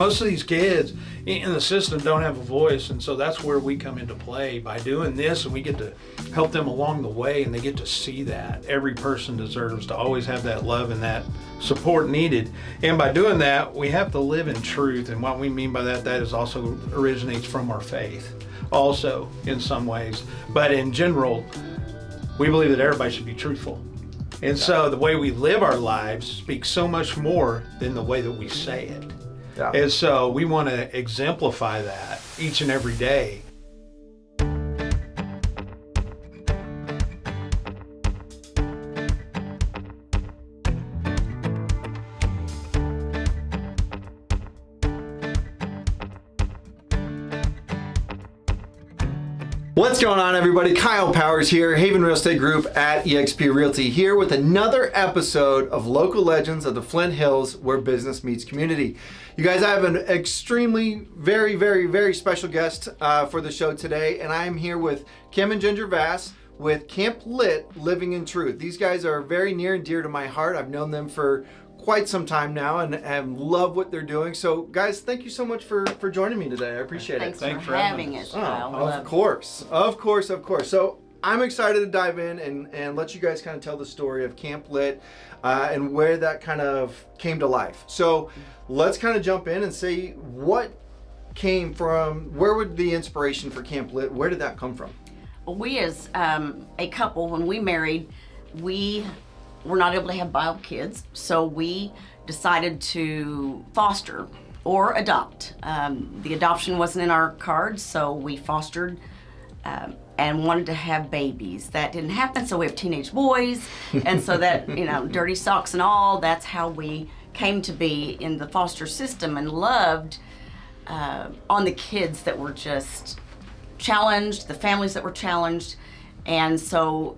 Most of these kids in the system don't have a voice, and so that's where we come into play by doing this, and we get to help them along the way, and they get to see that every person deserves to always have that love and that support needed. And by doing that, we have to live in truth, and what we mean by that is also originates from our faith also in some ways, but in general we believe that everybody should be truthful. And so the way we live our lives speaks so much more than the way that we say it. Yeah. And so we want to exemplify that each and every day. What's going on, everybody? Kyle Powers here, Haven Real Estate Group at eXp Realty, here with another episode of Local Legends of the Flint Hills, where business meets community. You guys, I have an extremely, very special guest for the show today, and I am here with Kim and Ginger Vass with Camp Lit, Living in Truth. These guys are very near and dear to my heart. I've known them for quite some time now and love what they're doing. So guys, thank you so much for joining me today. I appreciate it. Thanks for having us, Kyle. Of course. So I'm excited to dive in and let you guys kind of tell the story of Camp Lit and where that kind of came to life. So let's kind of jump in and see what came from, where would the inspiration for Camp Lit, where did that come from? Well, we as a couple, when we married, we were not able to have bio kids, so we decided to foster or adopt. The adoption wasn't in our cards, so we fostered and wanted to have babies. That didn't happen, so we have teenage boys, and so that, dirty socks and all, that's how we came to be in the foster system, and loved on the kids that were just challenged, the families that were challenged. And so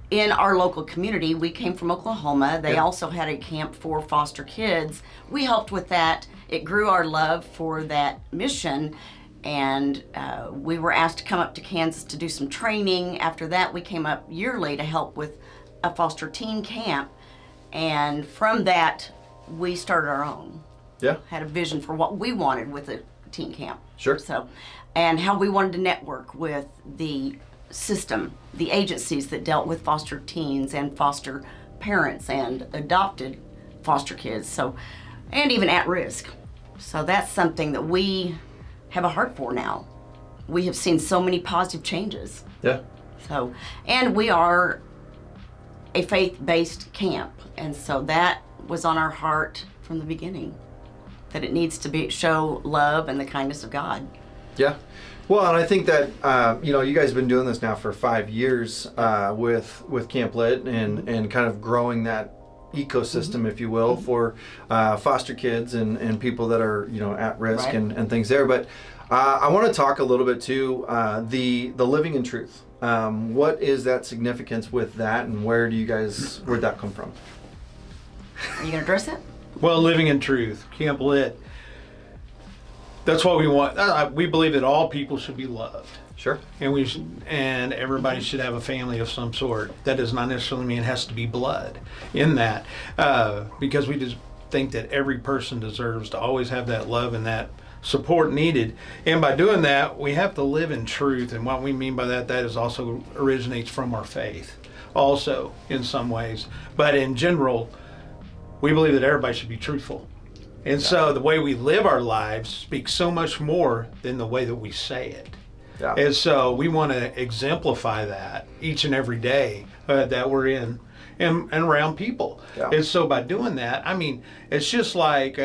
in our local community, we came from Oklahoma. They also had a camp for foster kids. We helped with that. It grew our love for that mission, and we were asked to come up to Kansas to do some training. After that, we came up yearly to help with a foster teen camp, and from that, we started our own. Yeah. Had a vision for what we wanted with a teen camp. Sure. So, and how we wanted to network with the system, the agencies that dealt with foster teens and foster parents and adopted foster kids, so, and even at risk. So that's something that we have a heart for now. We have seen so many positive changes. Yeah. So, and we are a faith-based camp, and so that was on our heart from the beginning, that it needs to show love and the kindness of God. Yeah. Well, and I think that, you guys have been doing this now for 5 years with Camp Lit and kind of growing that ecosystem, if you will, for foster kids and people that are, at risk and things there. But I want to talk a little bit too, the living in truth. What is that significance with that, and where'd that come from? Are you going to address it? Well, living in truth, Camp Lit, that's what we want. We believe that all people should be loved. Sure. And everybody should have a family of some sort. That does not necessarily mean it has to be blood in that, because we just think that every person deserves to always have that love and that support needed. And by doing that, we have to live in truth. And what we mean by that is also originates from our faith also in some ways. But in general, we believe that everybody should be truthful. And so the way we live our lives speaks so much more than the way that we say it. Yeah. And so we want to exemplify that each and every day that we're in and around people. Yeah. And so by doing that, it's just like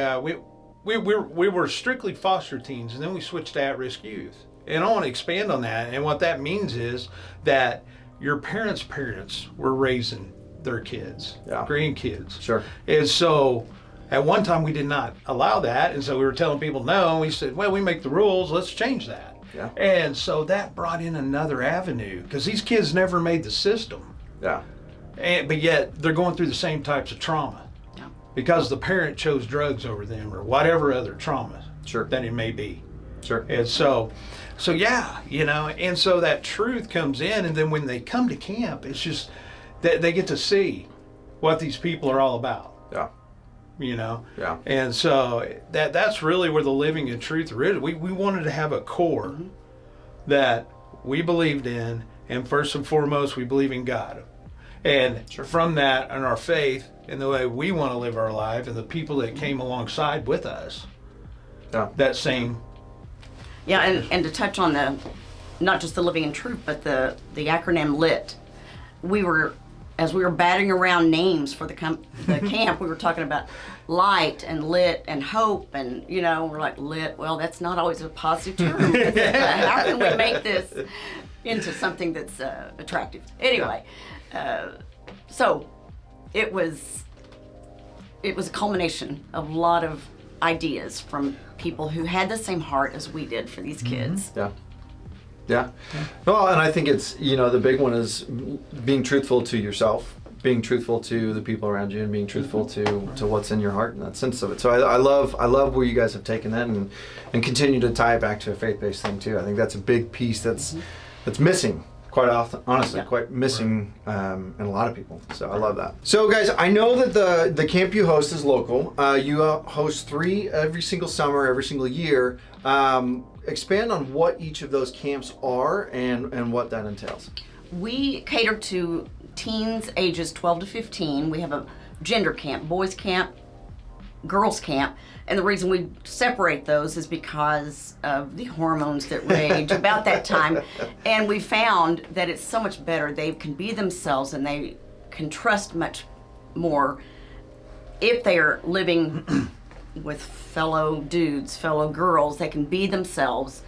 we were strictly foster teens, and then we switched to at-risk youth. And I want to expand on that. And what that means is that your parents' parents were raising their kids, grandkids. Sure. And so at one time we did not allow that, and so we were telling people no, and we said, well, we make the rules, let's change that. Yeah. And so that brought in another avenue, because these kids never made the system. Yeah. But yet they're going through the same types of trauma. Yeah. Because the parent chose drugs over them or whatever other trauma Sure. that it may be. Sure. And so yeah, and so that truth comes in, and then when they come to camp, it's just that they get to see what these people are all about. Yeah. Yeah. And so that's really where the living in truth is. We wanted to have a core that we believed in, and first and foremost, we believe in God. And from that and our faith and the way we want to live our life and the people that came alongside with us, that same. Yeah, and to touch on not just the living in truth, but the acronym LIT. As we were batting around names for the camp, we were talking about light and lit and hope, and we're like, lit, well, that's not always a positive term. How can we make this into something that's attractive? Anyway, so it was a culmination of a lot of ideas from people who had the same heart as we did for these kids. Yeah. Well, and I think it's, the big one is being truthful to yourself, being truthful to the people around you, and being truthful to what's in your heart and that sense of it. So I love where you guys have taken that and continue to tie it back to a faith-based thing too. I think that's a big piece that's missing. Quite often, honestly, quite missing in a lot of people. So I love that. So guys, I know that the camp you host is local. You host 3 every single summer, every single year. Expand on what each of those camps are and what that entails. We cater to teens ages 12 to 15. We have a gender camp, boys camp, girls camp. And the reason we separate those is because of the hormones that rage about that time. And we found that it's so much better. They can be themselves and they can trust much more if they are living with fellow dudes, fellow girls. They can be themselves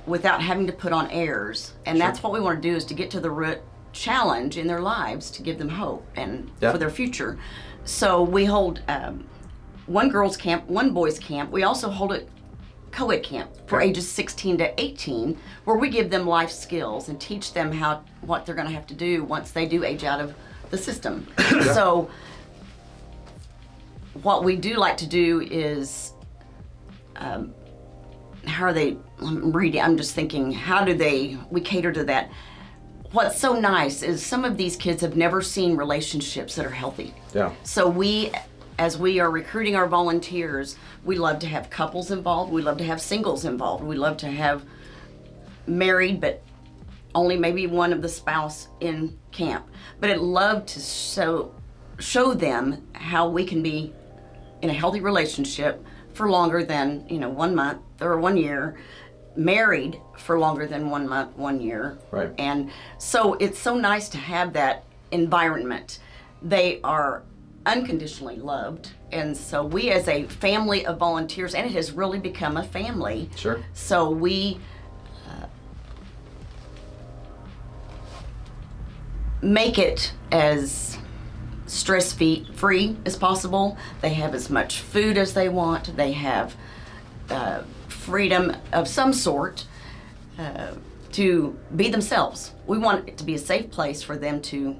without having to put on airs. And that's what we want to do, is to get to the root challenge in their lives, to give them hope and for their future. So we hold one girls camp, one boys camp. We also hold a co-ed camp for ages 16 to 18, where we give them life skills and teach them what they're going to have to do once they do age out of the system. So what we do like to do is, I'm just thinking, we cater to that. What's so nice is some of these kids have never seen relationships that are healthy. Yeah. So as we are recruiting our volunteers, we love to have couples involved. We love to have singles involved. We love to have married, but only maybe one of the spouse in camp. But I'd love to show them how we can be in a healthy relationship for longer than 1 month or 1 year, married for longer than 1 month, 1 year. Right. And so it's so nice to have that environment. They are unconditionally loved, and so we, as a family of volunteers, and it has really become a family. Sure. So we make it as stress-free as possible. They have as much food as they want. They have freedom of some sort to be themselves. We want it to be a safe place for them to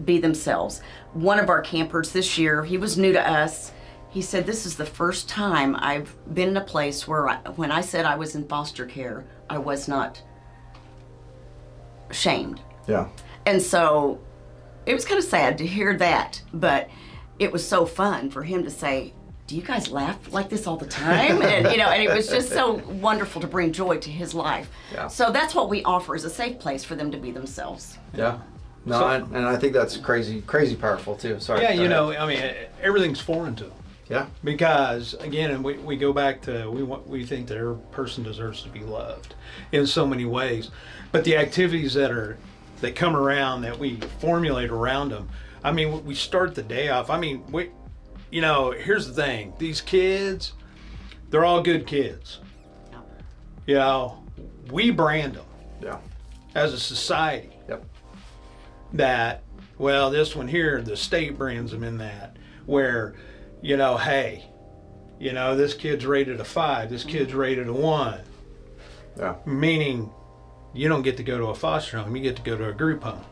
be themselves. One of our campers this year, he was new to us. He said, this is the first time I've been in a place where when I said I was in foster care, I was not shamed. Yeah. And so it was kind of sad to hear that, but it was so fun for him to say, do you guys laugh like this all the time? And and it was just so wonderful to bring joy to his life. Yeah. So that's what we offer, is a safe place for them to be themselves. Yeah. No, and I think that's crazy powerful too. Sorry. Yeah, everything's foreign to them. Yeah. Because again, and we go back to we think that every person deserves to be loved in so many ways, but the activities that come around, that we formulate around them. I mean, we start the day off. I mean, here's the thing: these kids, they're all good kids. We brand them. Yeah. As a society. Yep. That, well, this one here, the state brands them in that, where, hey, this kid's rated a 5, this kid's rated a 1. Yeah. Meaning, you don't get to go to a foster home, you get to go to a group home.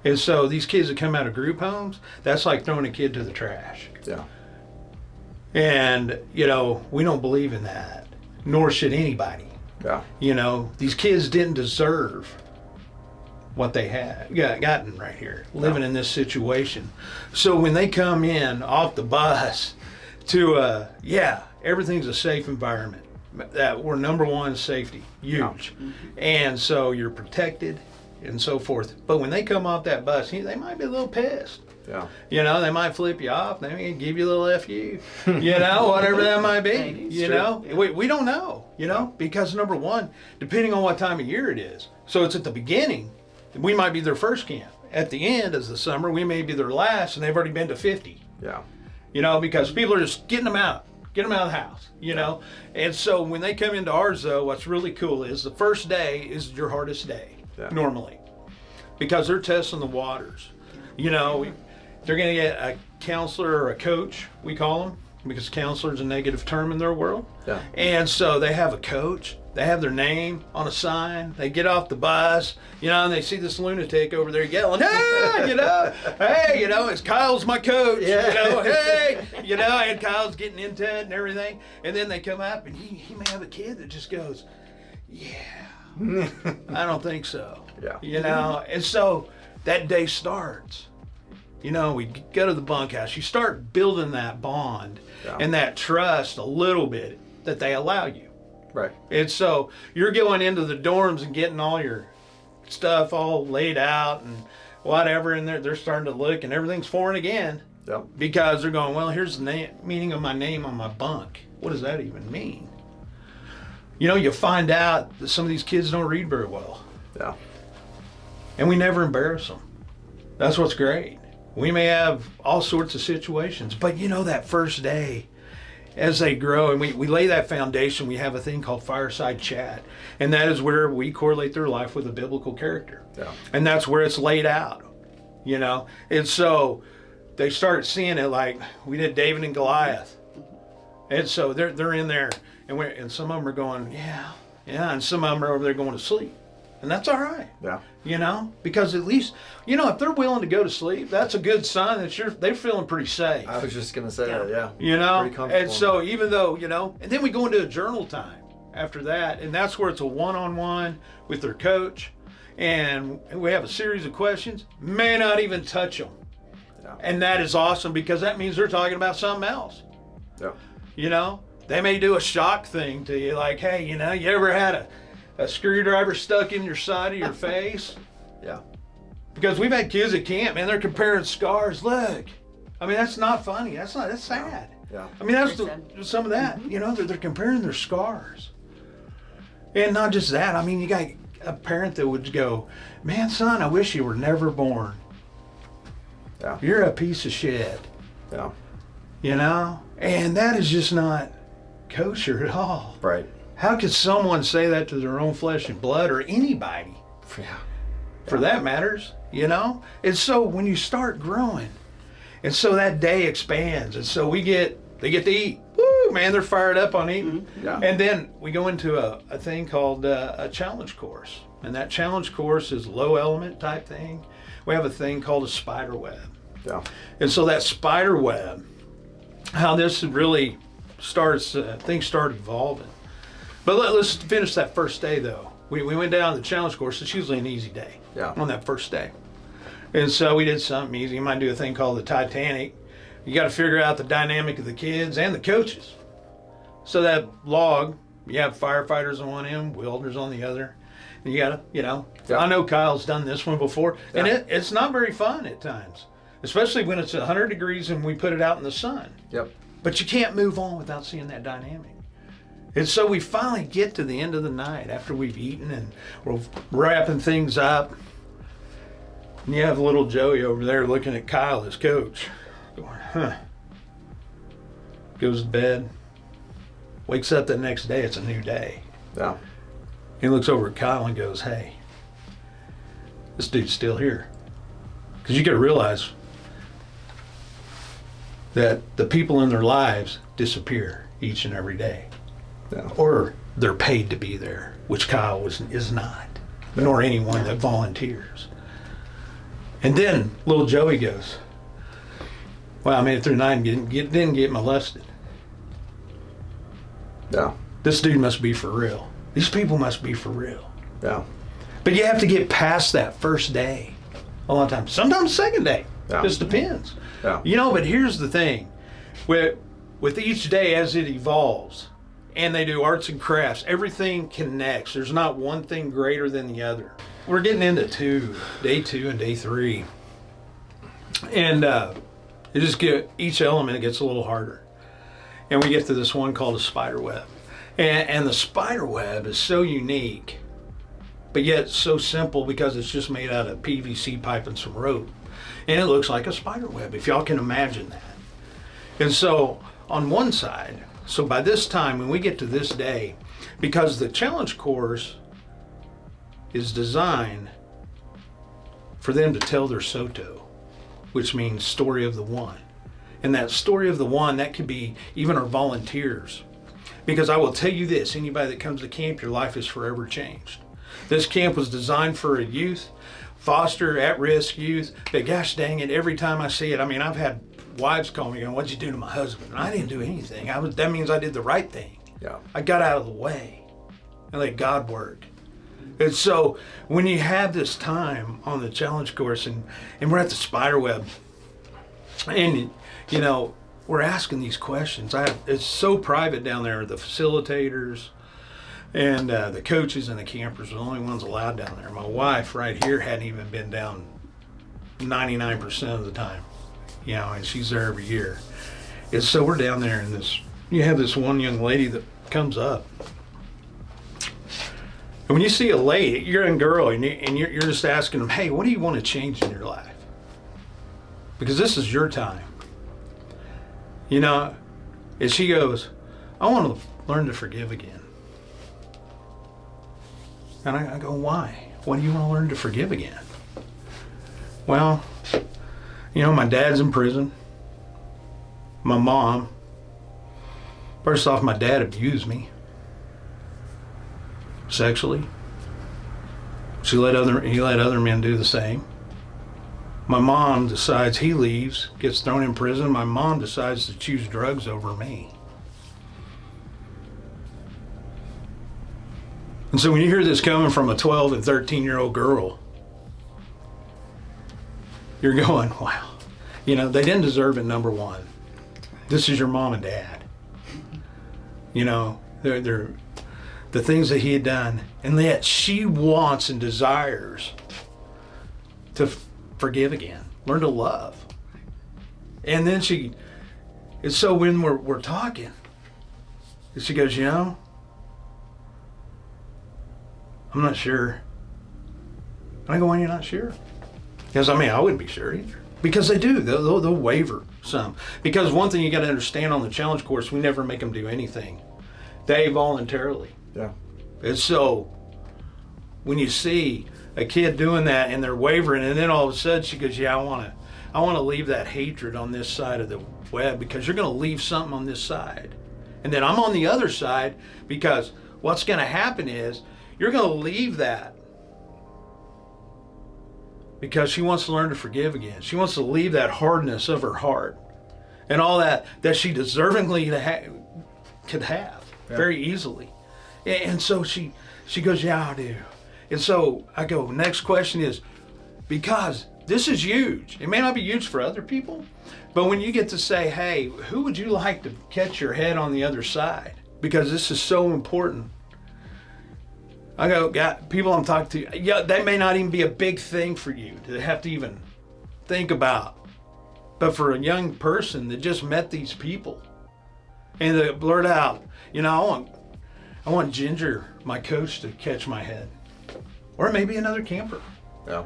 And so these kids that come out of group homes, that's like throwing a kid to the trash. Yeah. And, we don't believe in that, nor should anybody. Yeah. These kids didn't deserve what they had gotten right here, living in this situation. So when they come in off the bus to, everything's a safe environment. That we're number one, safety, huge. And so you're protected and so forth. But when they come off that bus, they might be a little pissed. Yeah. You know, they might flip you off. They may give you a little FU, you know, whatever that might be. You know, we don't know, you know, because number one, depending on what time of year it is. So it's at the beginning, we might be their first camp. At the end, as the summer, we may be their last, and they've already been to 50. Yeah. You know, because people are just getting them out of the house, you know. And so when they come into ours, though, what's really cool is the first day is your hardest day, normally, because they're testing the waters. You know, they're going to get a counselor or a coach, we call them, because counselor is a negative term in their world. Yeah. And so they have a coach. They have their name on a sign. They get off the bus, you know, and they see this lunatic over there yelling, hey, you know, hey, you know, it's Kyle's my coach, you know, hey, you know, and Kyle's getting into it and everything. And then they come up and he may have a kid that just goes, I don't think so. Yeah. You know, and so that day starts. You know, we go to the bunkhouse. You start building that bond and that trust a little bit that they allow you. Right. And so you're going into the dorms and getting all your stuff all laid out and whatever, and they're starting to look, and everything's foreign again. Yep. Because they're going, well, here's the meaning of my name on my bunk. What does that even mean? You know, you find out that some of these kids don't read very well. Yeah. And we never embarrass them. That's what's great. We may have all sorts of situations, but you know, that first day, as they grow, and we lay that foundation, we have a thing called fireside chat. And that is where we correlate their life with a biblical character. Yeah. And that's where it's laid out, you know. And so they start seeing it like we did David and Goliath. And so they're in there, and some of them are going, yeah, and some of them are over there going to sleep. And that's all right. Yeah. You know, because at least, you know, if they're willing to go to sleep, that's a good sign that they're feeling pretty safe. I was just going to say that, yeah. You know, Pretty comfortable. and so even though, you know, and then we go into a journal time after that, and that's where it's a one-on-one with their coach, and we have a series of questions, may not even touch them. Yeah. And that is awesome because that means they're talking about something else. Yeah. You know, they may do a shock thing to you, like, hey, you know, you ever had a screwdriver stuck in your side of your face? Yeah. Because we've had kids at camp, man, they're comparing scars. Look, I mean, that's not funny. That's sad. Yeah. I mean, that's some of that. You know, they're comparing their scars. And not just that. I mean, you got a parent that would go, man, son, I wish you were never born. Yeah. You're a piece of shit. Yeah. You know? And that is just not kosher at all. Right. How could someone say that to their own flesh and blood, or anybody? Yeah. For that matters, you know? And so when you start growing, and so that day expands, and so they get to eat. Woo, man, they're fired up on eating. Yeah. And then we go into a thing called a challenge course. And that challenge course is low element type thing. We have a thing called a spider web. Yeah. And so that spider web, how this really starts, things start evolving. But let's finish that first day, though. We went down to the challenge course. It's usually an easy day on that first day. And so we did something easy. You might do a thing called the Titanic. You got to figure out the dynamic of the kids and the coaches. So that log, you have firefighters on one end, welders on the other. And you got to, you know, I know Kyle's done this one before. And it's not very fun at times, especially when it's 100 degrees and we put it out in the sun. Yep. But you can't move on without seeing that dynamic. And so we finally get to the end of the night after we've eaten and we're wrapping things up. And you have little Joey over there looking at Kyle, his coach, going, huh. Goes to bed. Wakes up the next day, it's a new day. Yeah. He looks over at Kyle and goes, hey, this dude's still here. Because you got to realize that the people in their lives disappear each and every day. Yeah. Or they're paid to be there, which Kyle is not, nor anyone that volunteers. And then little Joey goes, well, I made it through the night and didn't get molested. Yeah. This dude must be for real. These people must be for real. Yeah. But you have to get past that first day a lot of times. Sometimes second day. Yeah. Just depends. Yeah. You know, but here's the thing. With each day as it evolves, and they do arts and crafts, everything connects. There's not one thing greater than the other. We're getting into day two and day three. And each element gets a little harder. And we get to this one called a spider web. And the spider web is so unique, but yet so simple because it's just made out of PVC pipe and some rope. And it looks like a spider web, if y'all can imagine that. And so on one side, so by this time, when we get to this day, because the challenge course is designed for them to tell their SOTO, which means story of the one. And that story of the one, that could be even our volunteers. Because I will tell you this, anybody that comes to camp, your life is forever changed. This camp was designed for a youth, foster, at-risk youth, but gosh dang it, every time I see it, I mean, I've had wives call me going, "What'd you do to my husband?" And I didn't do anything. That means I did the right thing. Yeah. I got out of the way and let God work. And so when you have this time on the challenge course and we're at the spider web and, you know, we're asking these questions. It's so private down there. The facilitators and the coaches and the campers are the only ones allowed down there. My wife right here hadn't even been down 99% of the time, you know, and she's there every year. And so we're down there and you have this one young lady that comes up. And when you see a lady, you're a girl, and you're just asking them, "Hey, what do you want to change in your life? Because this is your time." You know, and she goes, "I want to learn to forgive again." And I go, "Why? What do you want to learn to forgive again?" "Well, you know, my dad's in prison. My mom, first off, my dad abused me sexually. He let other men do the same. My mom decides he leaves, gets thrown in prison. My mom decides to choose drugs over me." And so when you hear this coming from a 12 and 13-year-old girl, you're going, wow. You know, they didn't deserve it, number one. This is your mom and dad. You know, they're the things that he had done. And yet she wants and desires to forgive again, learn to love. And then and so when we're talking, she goes, "You know, I'm not sure." And I go, "Why you're not sure?" Because I mean, I wouldn't be sure either. Because they do, they'll waver some. Because one thing you got to understand on the challenge course, we never make them do anything. They voluntarily. Yeah. And so when you see a kid doing that and they're wavering, and then all of a sudden she goes, "Yeah, I want to leave that hatred on this side of the web, because you're going to leave something on this side. And then I'm on the other side, because what's going to happen is you're going to leave that." Because she wants to learn to forgive again. She wants to leave that hardness of her heart and all that she deservingly could have very easily. And so she goes, "Yeah, I do." And so I go, next question is, because this is huge. It may not be huge for other people, but when you get to say, "Hey, who would you like to catch your head on the other side?" Because this is so important. I go, "God, people I'm talking to, yeah, that may not even be a big thing for you to have to even think about. But for a young person that just met these people and they blurt out, you know, I want Ginger, my coach, to catch my head." Or maybe another camper. Yeah.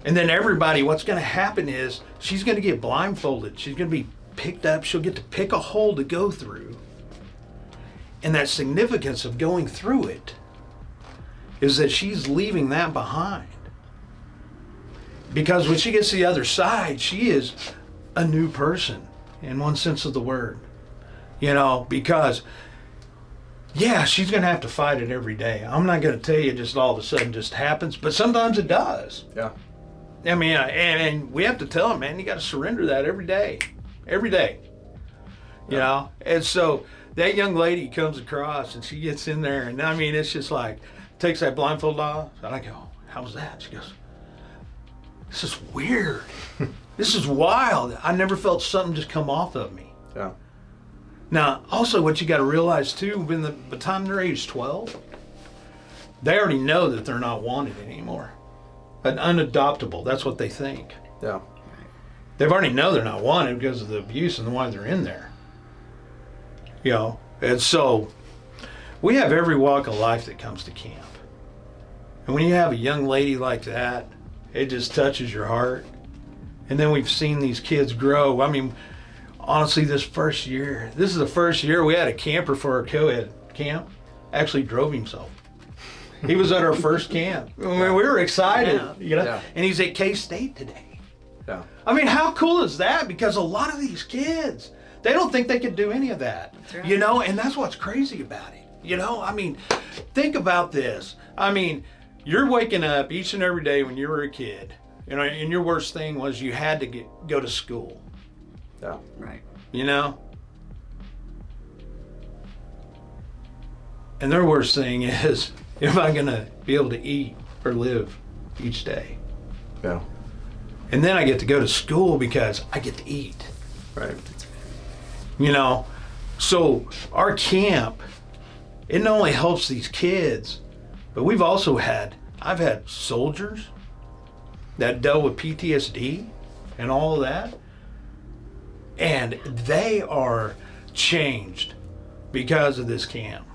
And then everybody, what's going to happen is she's going to get blindfolded. She's going to be picked up. She'll get to pick a hole to go through. And that significance of going through it is that she's leaving that behind. Because when she gets to the other side, she is a new person in one sense of the word. You know, because, yeah, she's going to have to fight it every day. I'm not going to tell you just all of a sudden just happens, but sometimes it does. Yeah. I mean, and we have to tell them, man, you got to surrender that every day. Every day. You know? And so that young lady comes across and she gets in there, and I mean, it's just like, takes that blindfold off, and I go, how's that? She goes, this is weird. This is wild. I never felt something just come off of me. Yeah. Now, also what you got to realize too, by the time they're age 12, they already know that they're not wanted anymore. An unadoptable, that's what they think. Yeah. They've already know they're not wanted because of the abuse and why they're in there. You know, and so we have every walk of life that comes to camp. And when you have a young lady like that, it just touches your heart. And then we've seen these kids grow. I mean, honestly, this is the first year we had a camper for our co-ed camp. Actually drove himself. He was at our first camp. I mean, we were excited, you know. Yeah. And he's at K-State today. Yeah. I mean, how cool is that? Because a lot of these kids, they don't think they could do any of that. That's right. You know, and that's what's crazy about it. You know, I mean, think about this. I mean, you're waking up each and every day when you were a kid, you know, and your worst thing was you had to go to school. Yeah. Right. You know? And their worst thing is, am I going to be able to eat or live each day? Yeah. And then I get to go to school because I get to eat. Right. You know? So our camp, it not only helps these kids, but I've had soldiers that dealt with PTSD and all of that. And they are changed because of this camp.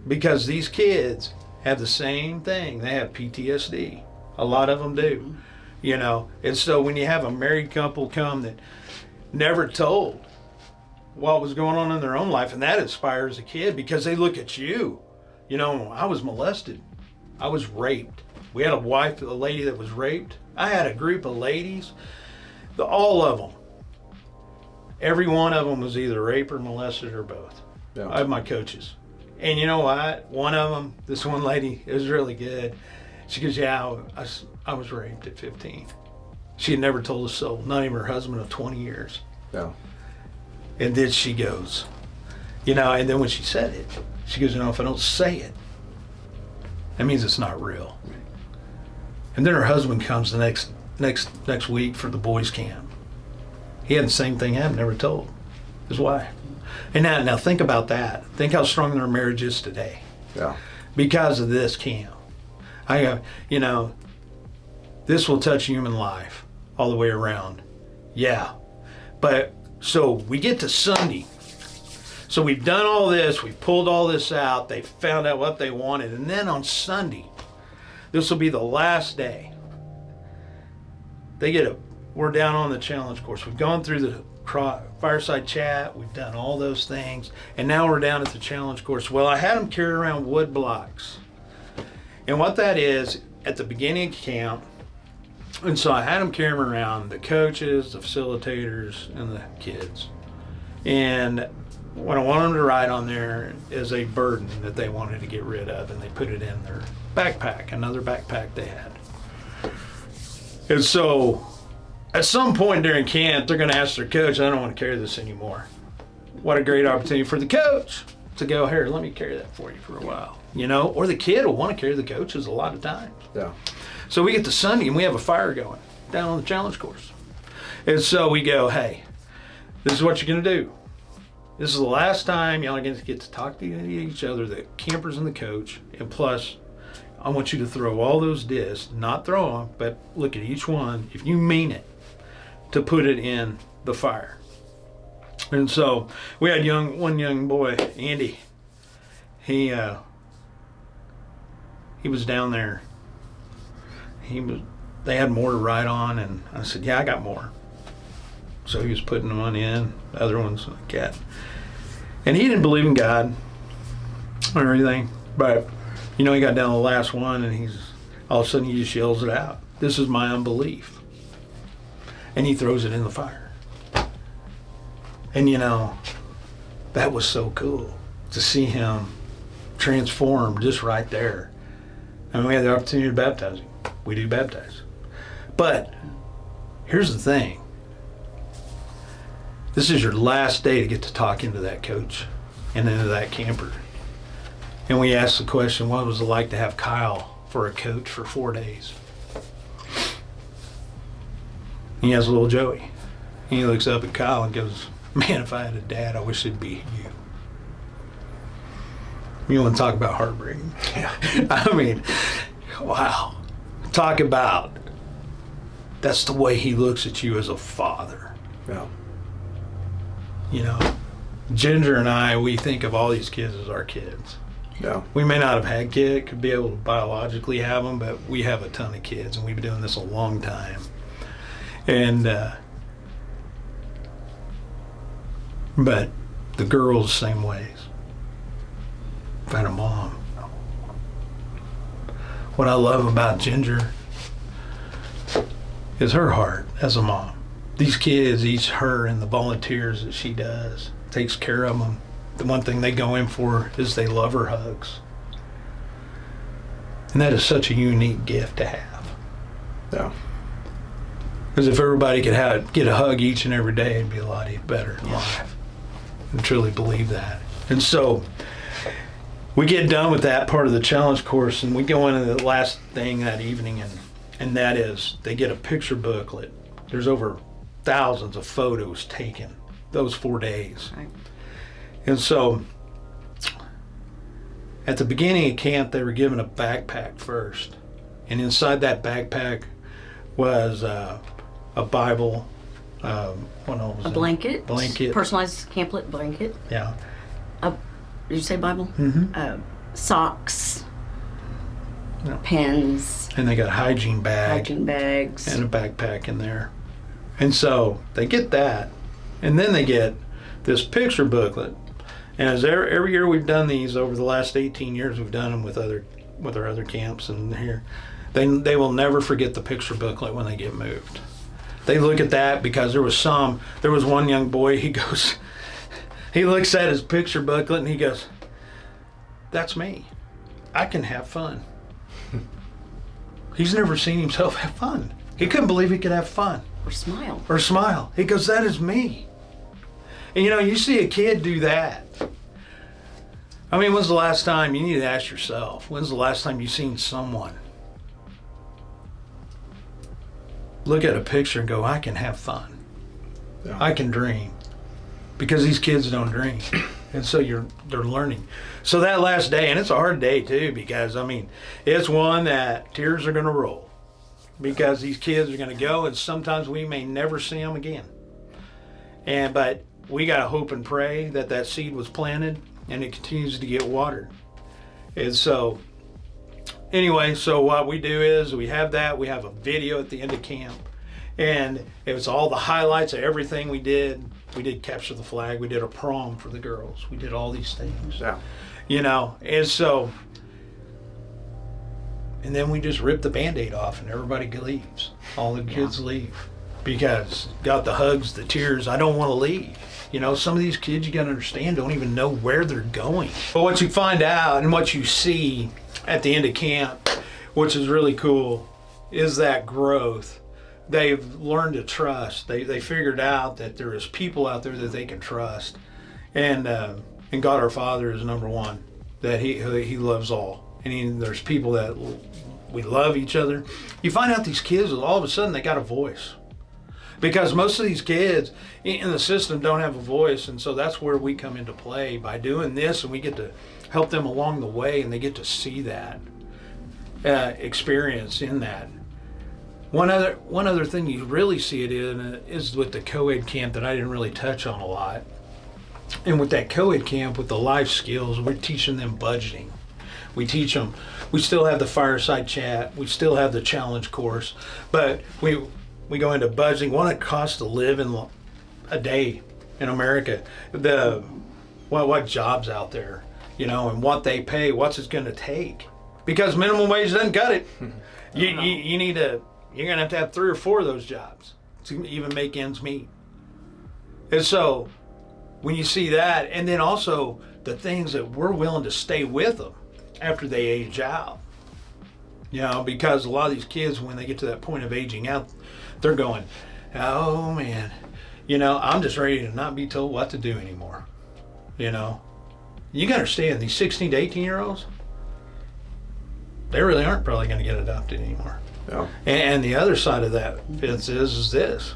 Because these kids have the same thing. They have PTSD. A lot of them do. You know, and so when you have a married couple come that never told what was going on in their own life, and that inspires a kid because they look at you. You know, I was molested. I was raped. We had a lady that was raped. I had a group of ladies, all of them. Every one of them was either raped or molested or both. Yeah. I have my coaches. And you know what? One of them, this one lady, it was really good. She goes, yeah, I was raped at 15. She had never told a soul, not even her husband of 20 years. Yeah. And then she goes, you know, and then when she said it, she goes, you know, if I don't say it, that means it's not real. And then her husband comes the next week for the boys' camp. He had the same thing happen, never told his wife. And now think about that. Think how strong their marriage is today. Yeah. Because of this camp. You know, this will touch human life all the way around. Yeah. But so we get to Sunday. So we've done all this, we've pulled all this out, they found out what they wanted, and then on Sunday, this will be the last day. We're down on the challenge course. We've gone through the fireside chat, we've done all those things, and now we're down at the challenge course. Well, I had them carry around wood blocks. And what that is, at the beginning of camp, and so I had them carry them around, the coaches, the facilitators, and the kids. And what I wanted them to write on there is a burden that they wanted to get rid of, and they put it in their backpack, another backpack they had. And so at some point during camp, they're going to ask their coach, I don't want to carry this anymore. What a great opportunity for the coach to go, here, let me carry that for you for a while. You know, or the kid will want to carry the coaches a lot of times. Yeah. So we get to Sunday and we have a fire going down on the challenge course. And so we go, hey, this is what you're going to do. This is the last time y'all are going to get to talk to each other, the campers and the coach. And plus, I want you to throw all those discs, not throw them, but look at each one, if you mean it, to put it in the fire. And so we had one young boy, Andy. He was down there. They had more to write on, and I said, yeah, I got more. So he was putting one in, the other one's like that. And he didn't believe in God or anything, but you know, he got down to the last one, and all of a sudden he just yells it out. This is my unbelief. And he throws it in the fire. And you know, that was so cool to see him transform just right there. I mean, we had the opportunity to baptize him. We do baptize. But here's the thing. This is your last day to get to talk into that coach and into that camper. And we asked the question, what was it like to have Kyle for a coach for 4 days? He has little Joey. He looks up at Kyle and goes, man, if I had a dad, I wish it'd be you. You want to talk about heartbreaking? Yeah. I mean, wow. Talk about, that's the way he looks at you as a father. Yeah. You know, Ginger and I, we think of all these kids as our kids. Yeah. We may not have had kids, could be able to biologically have them, but we have a ton of kids, and we've been doing this a long time. And, but the girls, same ways. I've had a mom. What I love about Ginger is her heart as a mom. These kids, each her and the volunteers that she does, takes care of them. The one thing they go in for is they love her hugs. And that is such a unique gift to have. Yeah. Because if everybody could get a hug each and every day, it'd be a lot better in life. I truly believe that. And so we get done with that part of the challenge course, and we go into the last thing that evening, and that is they get a picture booklet. There's over thousands of photos taken those 4 days. Right. And so at the beginning of camp, they were given a backpack first. And inside that backpack was a Bible, what else was A it? blanket. Blanket. Personalized camplet blanket. Yeah. Did you say Bible? Mm-hmm. Socks. Yeah. Pens. And they got a hygiene bag Hygiene bags. and a backpack in there. And so they get that. And then they get this picture booklet. And as every year we've done these over the last 18 years, we've done them with our other camps and here. They will never forget the picture booklet when they get moved. They look at that because there was one young boy, he looks at his picture booklet and he goes, that's me. I can have fun. He's never seen himself have fun. He couldn't believe he could have fun. Or smile. He goes, that is me. And you see a kid do that. I mean, when's the last time, you need to ask yourself, when's the last time you seen someone look at a picture and go, I can have fun. Yeah. I can dream. Because these kids don't dream. And so they're learning. So that last day, and it's a hard day too, because it's one that tears are going to roll. Because these kids are going to go, and sometimes we may never see them again. But we got to hope and pray that seed was planted and it continues to get watered. And so, anyway, so what we do is we have a video at the end of camp. And it was all the highlights of everything we did. We did capture the flag. We did a prom for the girls. We did all these things. Yeah. And so, and then we just rip the Band-Aid off and everybody leaves. All the kids leave. Because got the hugs, the tears, I don't want to leave. Some of these kids, you got to understand, don't even know where they're going. But what you find out and what you see at the end of camp, which is really cool, is that growth. They've learned to trust. They figured out that there is people out there that they can trust. And God our Father is number one, that he loves all. And there's people that we love each other. You find out these kids, all of a sudden, they got a voice. Because most of these kids in the system don't have a voice, and so that's where we come into play by doing this, and we get to help them along the way, and they get to see that experience in that. One other thing you really see it in is with the co-ed camp that I didn't really touch on a lot. And with that co-ed camp, with the life skills, we're teaching them budgeting. We teach them, we still have the fireside chat, we still have the challenge course, but we go into budgeting, what it costs to live in a day in America, what jobs out there, and what they pay, what's it going to take. Because minimum wage doesn't cut it. You're going to have 3 or 4 of those jobs to even make ends meet. And so when you see that, and then also the things that we're willing to stay with them after they age out. Because a lot of these kids, when they get to that point of aging out, they're going, oh man, I'm just ready to not be told what to do anymore. You got to understand, these 16 to 18 year olds, they really aren't probably going to get adopted anymore. Yeah. And the other side of that is this.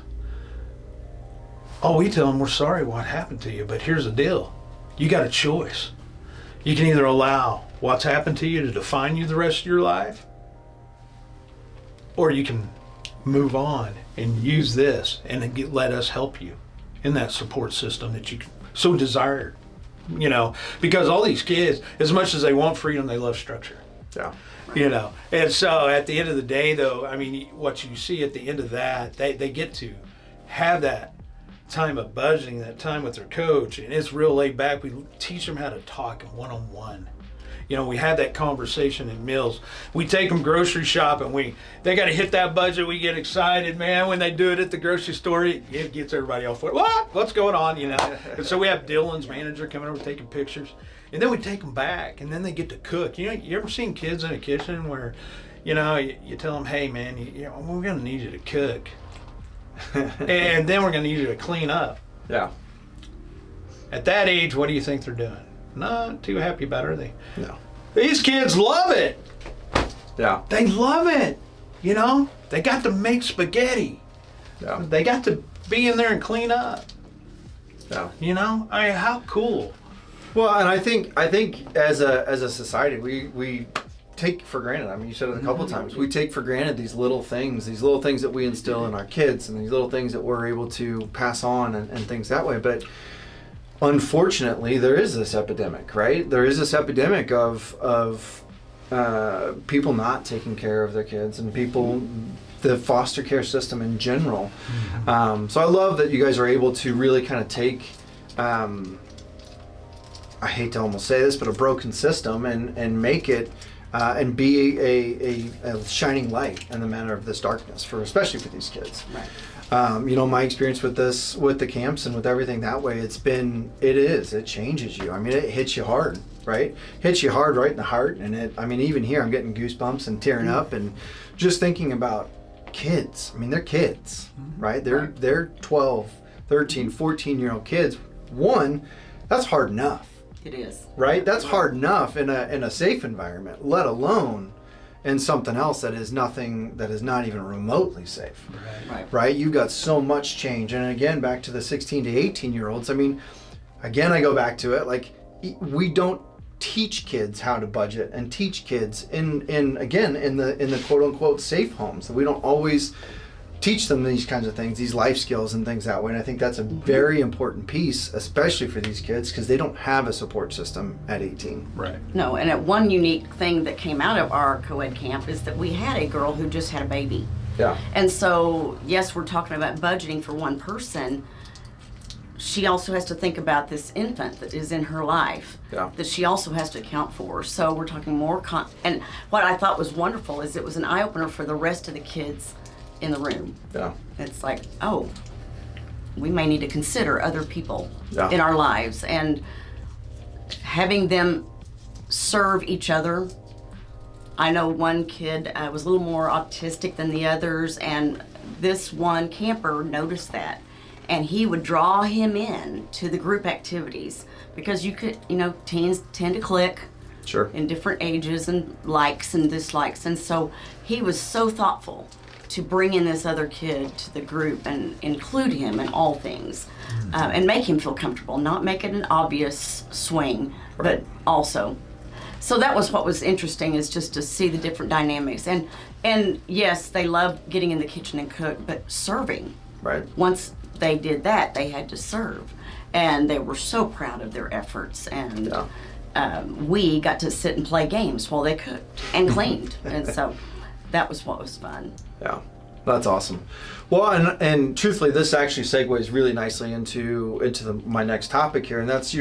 Oh, we tell them we're sorry what happened to you, but here's the deal. You got a choice. You can either allow what's happened to you to define you the rest of your life, or you can move on and use this and let us help you in that support system that you so desired. You know, because all these kids, as much as they want freedom, they love structure. Yeah. You know, and so at the end of the day, though, I mean, what you see at the end of that, they get to have that time of budgeting, that time with their coach, and it's real laid back. We teach them how to talk one-on-one. You know, we have that conversation in meals. We take them grocery shopping. They got to hit that budget. We get excited, man, when they do it at the grocery store. It gets everybody off. What's going on? You know. And so we have Dylan's manager coming over taking pictures, and then we take them back, and then they get to cook. You know, you ever seen kids in a kitchen where, you know, you tell them, hey, man, we're gonna need you to cook, and then we're gonna need you to clean up. Yeah. At that age, what do you think they're doing? Not too happy about it, are they? No. These kids love it. Yeah. They love it. You know, they got to make spaghetti. Yeah. They got to be in there and clean up. Yeah. You know, I mean, how cool. Well, and I think as a society, we take for granted. I mean, you said it a couple times. We take for granted these little things that we instill in our kids, and these little things that we're able to pass on and things that way. But unfortunately, there is this epidemic, right? There is this epidemic of people not taking care of their kids and the foster care system in general. So I love that you guys are able to really kind of take, I hate to almost say this, but a broken system and make it and be a shining light in the manner of this darkness, especially for these kids. Right. You know, my experience with the camps and with everything that way, it changes you. I mean, it hits you hard, right? Hits you hard right in the heart. And even here, I'm getting goosebumps and tearing up and just thinking about kids. I mean, they're kids, right? They're 12, 13, 14-year-old kids. One, that's hard enough. It is. Right? That's hard enough in a safe environment, let alone in something else that is not even remotely safe. Right? You've got so much change. And again, back to the 16 to 18-year-olds, I mean, again, I go back to it, like, we don't teach kids how to budget and teach kids in the quote unquote safe homes. We don't always teach them these kinds of things, these life skills and things that way. And I think that's a very important piece, especially for these kids, because they don't have a support system at 18. Right. No, and one unique thing that came out of our co-ed camp is that we had a girl who just had a baby. Yeah. And so, yes, we're talking about budgeting for one person. She also has to think about this infant that is in her life that she also has to account for. So we're talking more, and what I thought was wonderful is it was an eye-opener for the rest of the kids in the room. Yeah. It's like, oh, we may need to consider other people Yeah. in our lives, and having them serve each other. I know one kid was a little more autistic than the others, and this one camper noticed that, and he would draw him in to the group activities because teens tend to click. Sure. In different ages and likes and dislikes, and so he was so thoughtful to bring in this other kid to the group and include him in all things, and make him feel comfortable, not make it an obvious swing, but also. So that was what was interesting, is just to see the different dynamics. And yes, they love getting in the kitchen and cook, but serving. Right. Once they did that, they had to serve. And they were so proud of their efforts. And we got to sit and play games while they cooked and cleaned. And so that was what was fun. Yeah, that's awesome. Well, and truthfully, this actually segues really nicely into my next topic here, and that's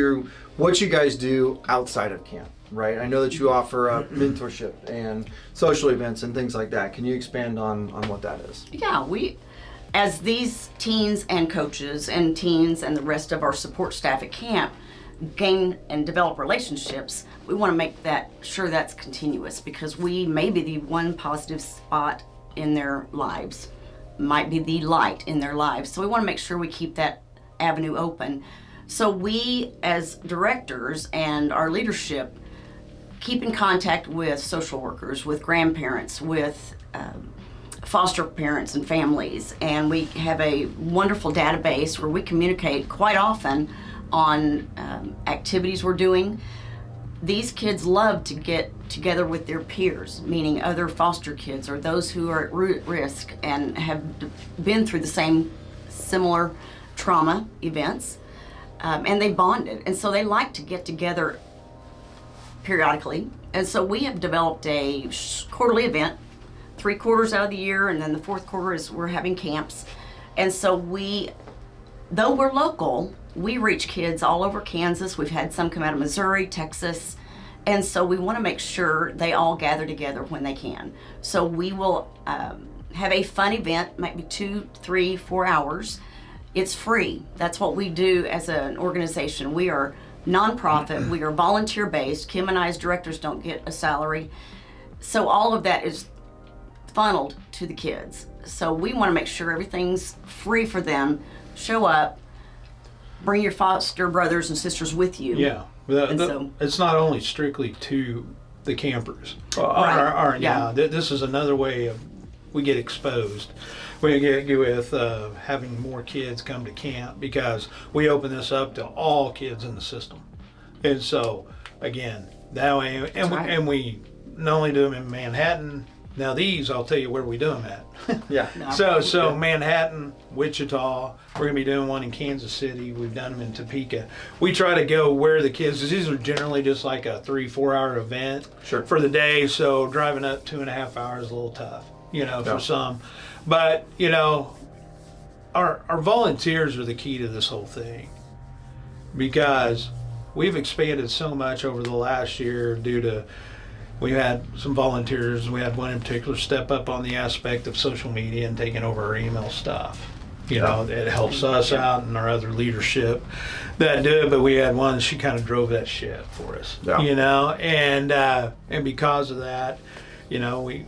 what you guys do outside of camp, right? I know that you offer mentorship and social events and things like that. Can you expand on what that is? Yeah, we, as these teens and coaches and teens and the rest of our support staff at camp gain and develop relationships, we want to make sure that's continuous, because we may be the one positive spot in their lives, might be the light in their lives. So we want to make sure we keep that avenue open. So we, as directors and our leadership, keep in contact with social workers, with grandparents, with foster parents and families, and we have a wonderful database where we communicate quite often on activities we're doing. These kids love to get together with their peers, meaning other foster kids or those who are at risk and have been through the same similar trauma events, and they bonded, and so they like to get together periodically. And so we have developed a quarterly event, 3 quarters out of the year, and then the 4th quarter is we're having camps. And so though we're local, we reach kids all over Kansas. We've had some come out of Missouri, Texas, and so we want to make sure they all gather together when they can. So we will have a fun event, maybe 2, 3, 4 hours. It's free. That's what we do as an organization. We are nonprofit. We are volunteer based. Kim and I as directors don't get a salary. So all of that is funneled to the kids. So we want to make sure everything's free for them. Show up, bring your foster brothers and sisters with you. Yeah. It's not only strictly to the campers. Right. Yeah. This is another way of we get exposed. We get with having more kids come to camp because we open this up to all kids in the system. And so, again, that way, and we not only do them in Manhattan. Now these, I'll tell you where we do them at. Yeah. So Manhattan, Wichita, we're going to be doing one in Kansas City. We've done them in Topeka. We try to go where the kids, because these are generally just like a 3-4 hour event for the day. So driving up 2.5 hours is a little tough, for some. But, our volunteers are the key to this whole thing because we've expanded so much over the last year due to we had some volunteers. We had one in particular step up on the aspect of social media and taking over our email stuff. It helps us out and our other leadership that do it. But we had one, she kind of drove that shit for us, and because of that, we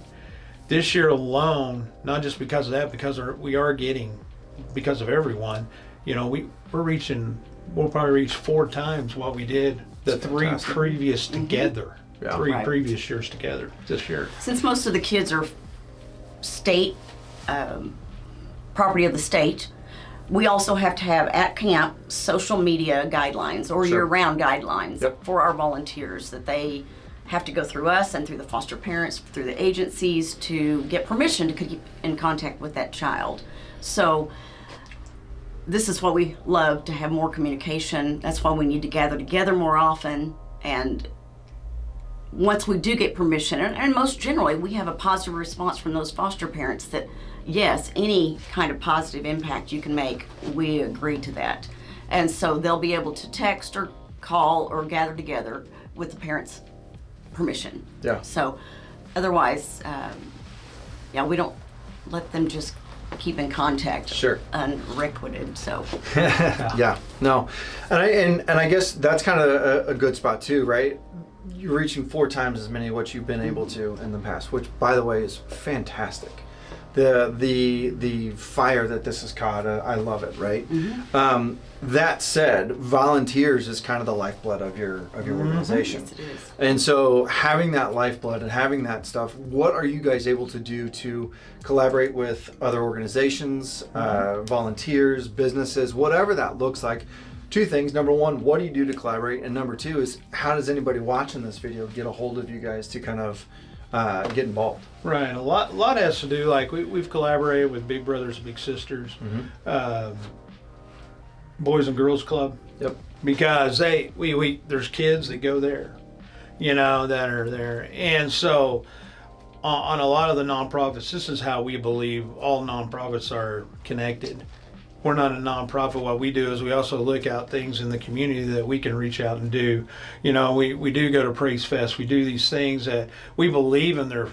this year alone, not just because of that, because we are getting, because of everyone, we'll probably reach 4 times what we did the 3 previous together. Yeah. 3 previous years together this year. Since most of the kids are state property of the state, we also have to have at camp social media guidelines or year-round guidelines for our volunteers that they have to go through us and through the foster parents, through the agencies to get permission to keep in contact with that child. So this is why we love to have more communication. That's why we need to gather together more often. And once we do get permission, and most generally we have a positive response from those foster parents that yes, any kind of positive impact you can make, we agree to that. And so they'll be able to text or call or gather together with the parents' permission. Yeah. So otherwise, we don't let them just keep in contact unrequited. So yeah, no, and I guess that's kind of a good spot too, right? You're reaching 4 times as many what you've been able to in the past, which by the way is fantastic. The fire that this has caught, I love it, right? Mm-hmm. That said, volunteers is kind of the lifeblood of your organization. Yes, it is. And so having that lifeblood and having that stuff, what are you guys able to do to collaborate with other organizations, volunteers, businesses, whatever that looks like? 2 things. Number 1, what do you do to collaborate? And number 2 is how does anybody watching this video get a hold of you guys to kind of get involved? Right. A lot has to do, like we've collaborated with Big Brothers Big Sisters, Boys and Girls Club. Yep. Because there's kids that go there, that are there. And so on a lot of the nonprofits, this is how we believe all nonprofits are connected. We're not a nonprofit. What we do is we also look at things in the community that we can reach out and do. We do go to Praise Fest. We do these things that we believe in their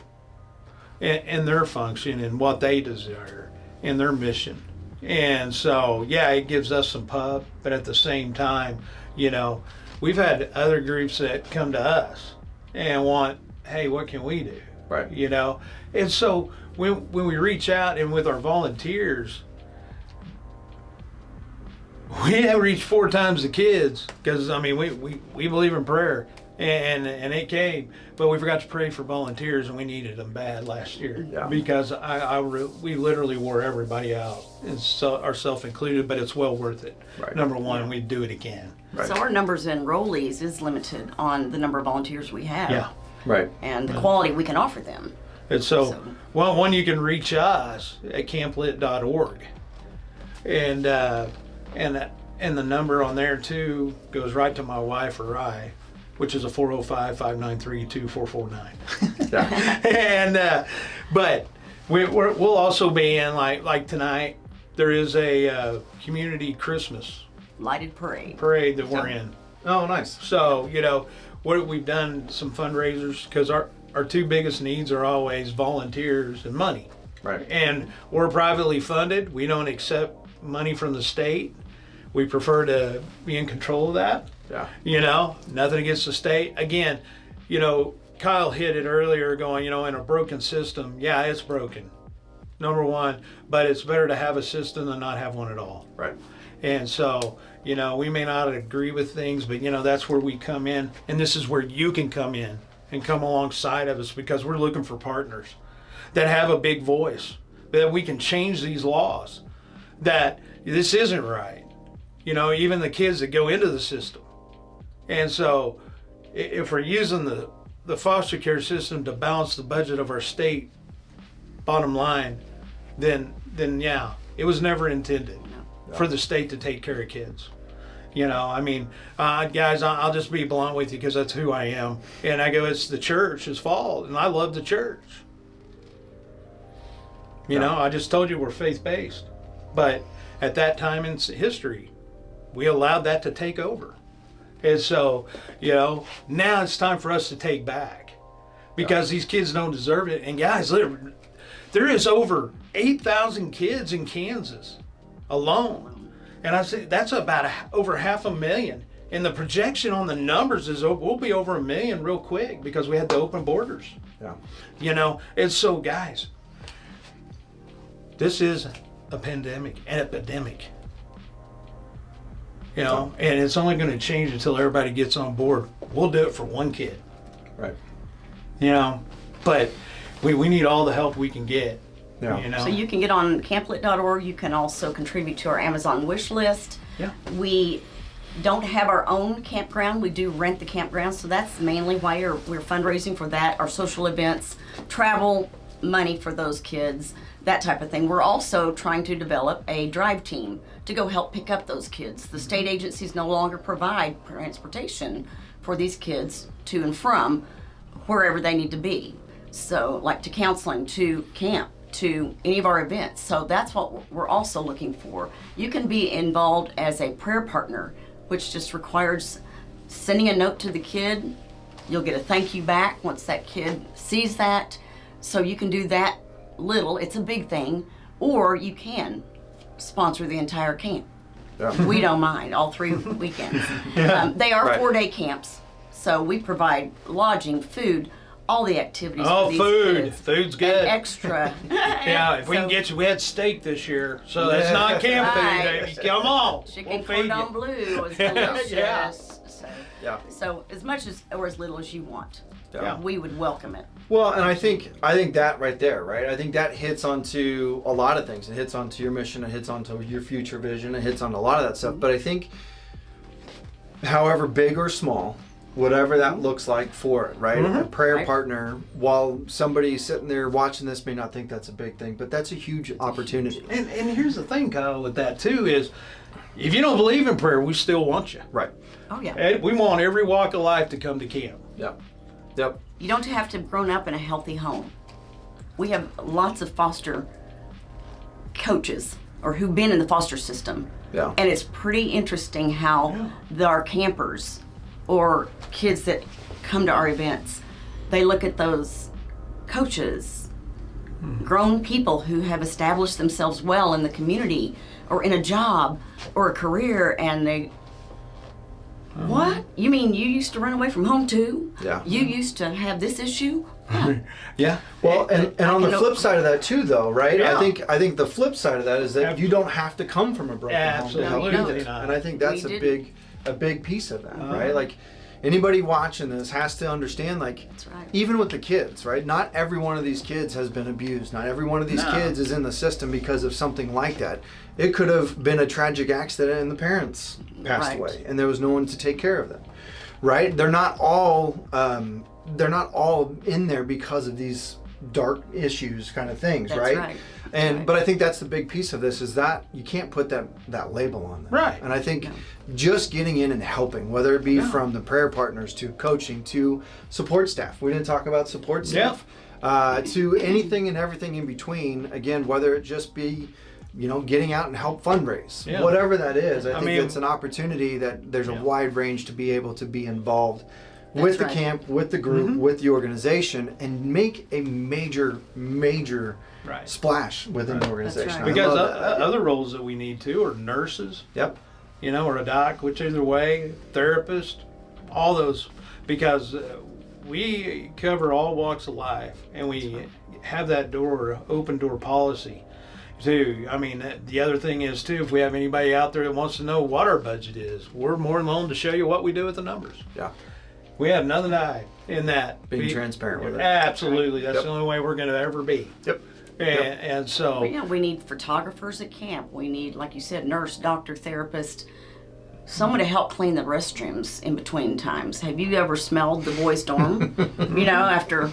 function and what they desire and their mission. And so, it gives us some pub, but at the same time, we've had other groups that come to us and want, hey, what can we do? Right. And so when we reach out and with our volunteers, we have reached 4 times the kids because we believe in prayer. and it came, but we forgot to pray for volunteers, and we needed them bad last year. Yeah. Because we literally wore everybody out, and so ourselves included. But it's well worth it. Right. Number one, we'd do it again. Right. So our numbers in enrollees is limited on the number of volunteers we have. Yeah. Right. And the quality we can offer them. And so, well, one, you can reach us at camplit.org, and the number on there too goes right to my wife or I, which is a 405-593-2449. Yeah. And but we'll also be in like tonight. There is a community Christmas Lighted parade. that we're in. Oh, nice. So what we've done some fundraisers, because our two biggest needs are always volunteers and money. Right. And we're privately funded. We don't accept money from the state. We prefer to be in control of that. Yeah. Nothing against the state. Again, Kyle hit it earlier going, in a broken system, yeah, it's broken. Number one, but it's better to have a system than not have one at all. Right. And so, we may not agree with things, but, that's where we come in. And this is where you can come in and come alongside of us, because we're looking for partners that have a big voice, that we can change these laws, that this isn't right. Even the kids that go into the system. And so if we're using the foster care system to balance the budget of our state, bottom line, then yeah, it was never intended for the state to take care of kids. Guys, I'll just be blunt with you, because that's who I am. And I go, it's the church's fault, and I love the church. I just told you we're faith-based. But at that time in history, we allowed that to take over. And so, now it's time for us to take back, because these kids don't deserve it. And guys, there is over 8,000 kids in Kansas alone. And I say that's about over 500,000. And the projection on the numbers is we'll be over 1 million real quick, because we had to open borders. Yeah. And so, guys, this is a pandemic, an epidemic. And it's only going to change until everybody gets on board. We'll do it for one kid. Right. But we need all the help we can get. Yeah. So you can get on camplit.org. You can also contribute to our Amazon wish list. Yeah. We don't have our own campground. We do rent the campground, so that's mainly why we're fundraising for that. Our social events, travel money for those kids, that type of thing. We're also trying to develop a drive team to go help pick up those kids. The state agencies no longer provide transportation for these kids to and from wherever they need to be. So, like to counseling, to camp, to any of our events. So that's what we're also looking for. You can be involved as a prayer partner, which just requires sending a note to the kid. You'll get a thank you back once that kid sees that. So you can do that little, it's a big thing, or you can sponsor the entire camp. Yeah. We don't mind, all 3 weekends. They are Right. 4-day camps, so we provide lodging, food, all the activities Oh, for these food. kids. Food's good. And extra. Yeah, if we can get you, we had steak this year, so that's not camp Right. food. Come on, Chicken we'll feed cordon you. bleu was delicious. Yeah. Yeah. So as much as or as little as you want, Yeah. we would welcome it. Well, and I think that right there, right? I think that hits onto a lot of things. It hits onto your mission. It hits onto your future vision. It hits onto a lot of that stuff. But I think, however big or small, whatever that looks like for it, right? A prayer Right. partner, while somebody sitting there watching this may not think that's a big thing, but that's a huge opportunity. And here's the thing, Kyle, with that too is, if you don't believe in prayer, we still want you. Right. Oh yeah. And we want every walk of life to come to camp. Yep. Yep. You don't have to have grown up in a healthy home. We have lots of foster coaches or who've been in the foster system. Yeah. And it's pretty interesting how our campers or kids that come to our events, they look at those coaches, grown people who have established themselves well in the community or in a job or a career, and they, what? You mean you used to run away from home too? Yeah. You used to have this issue? Yeah. Well, and on the can flip side of that too, though, right? Yeah. I think the flip side of that is that you don't have to come from a broken home to help Absolutely kids. not. And I think that's We a big piece of that, right? Like, anybody watching this has to understand, like, That's right. even with the kids, right? Not every one of these kids has been abused. Not every one of these No. kids is in the system because of something like that. It could have been a tragic accident and the parents passed Right. away and there was no one to take care of them, right? They're not all in there because of these dark issues kind of things, That's right? right. And Right. but I think that's the big piece of this is that you can't put that label on them. Right. And I think just getting in and helping, whether it be Yeah. from the prayer partners to coaching to support staff. We didn't talk about support Yeah. staff. To anything and everything in between. Again, whether it just be, getting out and help fundraise, Yeah. whatever that is. I think mean- it's an opportunity that there's a Yeah. wide range to be able to be involved That's with the right. camp, with the group, with the organization, and make a major Right. splash within the Right. organization. That's I right. Because love that idea. other roles that we need too are nurses, Yep. or a doc, whichever way, therapist, all those, because we cover all walks of life, and we have that open door policy too. I mean, the other thing is too, if we have anybody out there that wants to know what our budget is, we're more than willing to show you what we do with the numbers. Yeah. We have nothing to hide in that. Being transparent with it. Absolutely. That's Yep. the only way we're going to ever be. Yep. And so, But yeah, we need photographers at camp. We need, like you said, nurse, doctor, therapist, someone to help clean the restrooms in between times. Have you ever smelled the boys' dorm? After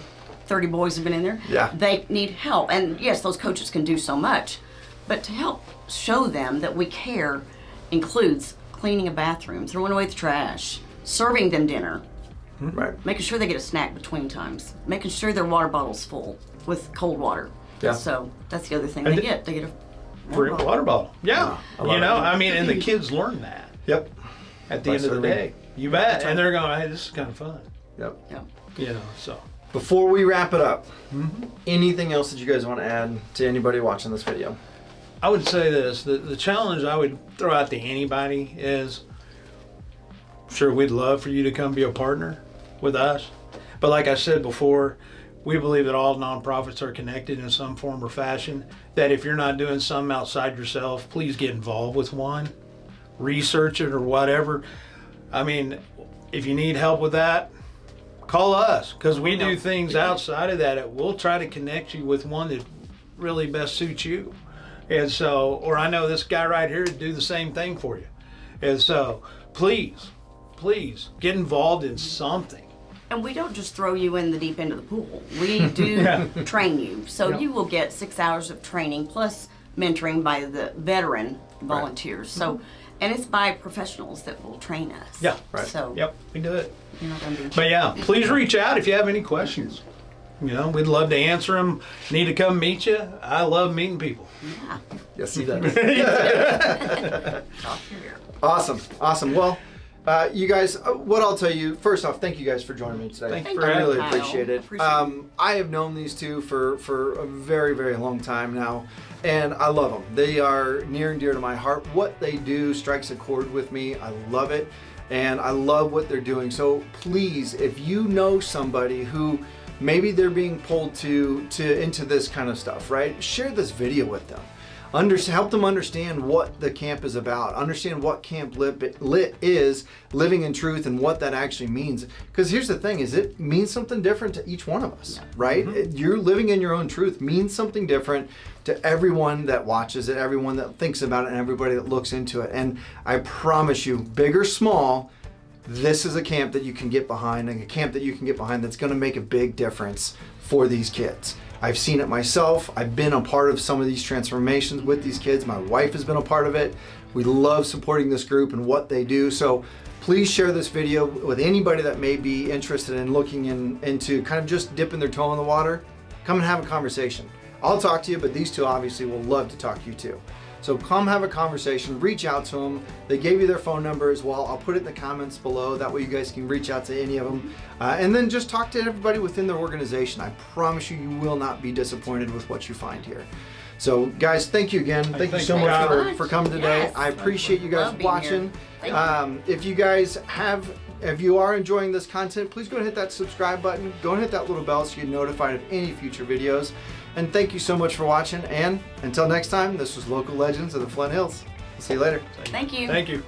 30 boys have been in there? Yeah. They need help. And yes, those coaches can do so much. But to help show them that we care includes cleaning a bathroom, throwing away the trash, serving them dinner, Right. making sure they get a snack between times, making sure their water bottle's full with cold water. Yeah. So that's the other thing And they the- get. They get a free water bottle. Yeah. I love it. And the kids learn that Yep. at the By end of the serving. day. You bet. And they're going, hey, this is kind of fun. Yep. Yeah. So. Before we wrap it up, anything else that you guys want to add to anybody watching this video? I would say this, the challenge I would throw out to anybody is, sure, we'd love for you to come be a partner with us. But like I said before, we believe that all nonprofits are connected in some form or fashion, that if you're not doing something outside yourself, please get involved with one, research it or whatever. I mean, if you need help with that, call us, because we do things outside of that. We'll try to connect you with one that really best suits you. And so, or I know this guy right here to do the same thing for you. And so, please get involved in something. And we don't just throw you in the deep end of the pool. We do train you. So Yeah. you will get 6 hours of training plus mentoring by the veteran volunteers. So, and it's by professionals that will train us. Yeah, right. So Yep, we do it. you're not going to be. But yeah, please reach out if you have any questions. We'd love to answer them. Need to come meet you. I love meeting people. Yeah. Yes, he does. Talk here. Awesome. Well, you guys, what I'll tell you, first off, thank you guys for joining me today. Thank you for I having really Kyle. appreciate it. Appreciate it. I have known these two for a very, very long time now, and I love them. They are near and dear to my heart. What they do strikes a chord with me. I love it, and I love what they're doing. So please, if you know somebody who maybe they're being pulled into this kind of stuff, right? Share this video with them. Help them understand what the camp is about. Understand what Camp Lit is, living in truth, and what that actually means. Because here's the thing: is it means something different to each one of us, right? You're living in your own truth means something different to everyone that watches it, everyone that thinks about it, and everybody that looks into it. And I promise you, big or small, this is a camp that you can get behind, and a camp that you can get behind that's going to make a big difference for these kids. I've seen it myself. I've been a part of some of these transformations with these kids. My wife has been a part of it. We love supporting this group and what they do. So please share this video with anybody that may be interested in looking into kind of just dipping their toe in the water. Come and have a conversation. I'll talk to you, but these two obviously will love to talk to you too. So come have a conversation, reach out to them. They gave you their phone number as well. I'll put it in the comments below. That way you guys can reach out to any of them. And then just talk to everybody within their organization. I promise you, you will not be disappointed with what you find here. So guys, thank you again. Thank you so Thank much you. for coming today. Yes. I appreciate you guys Love being watching. here. Thank If you guys if you are enjoying this content, please go and hit that subscribe button. Go and hit that little bell so you get notified of any future videos. And thank you so much for watching. And until next time, this was Local Legends of the Flint Hills. We'll see you later. Thank you. Thank you.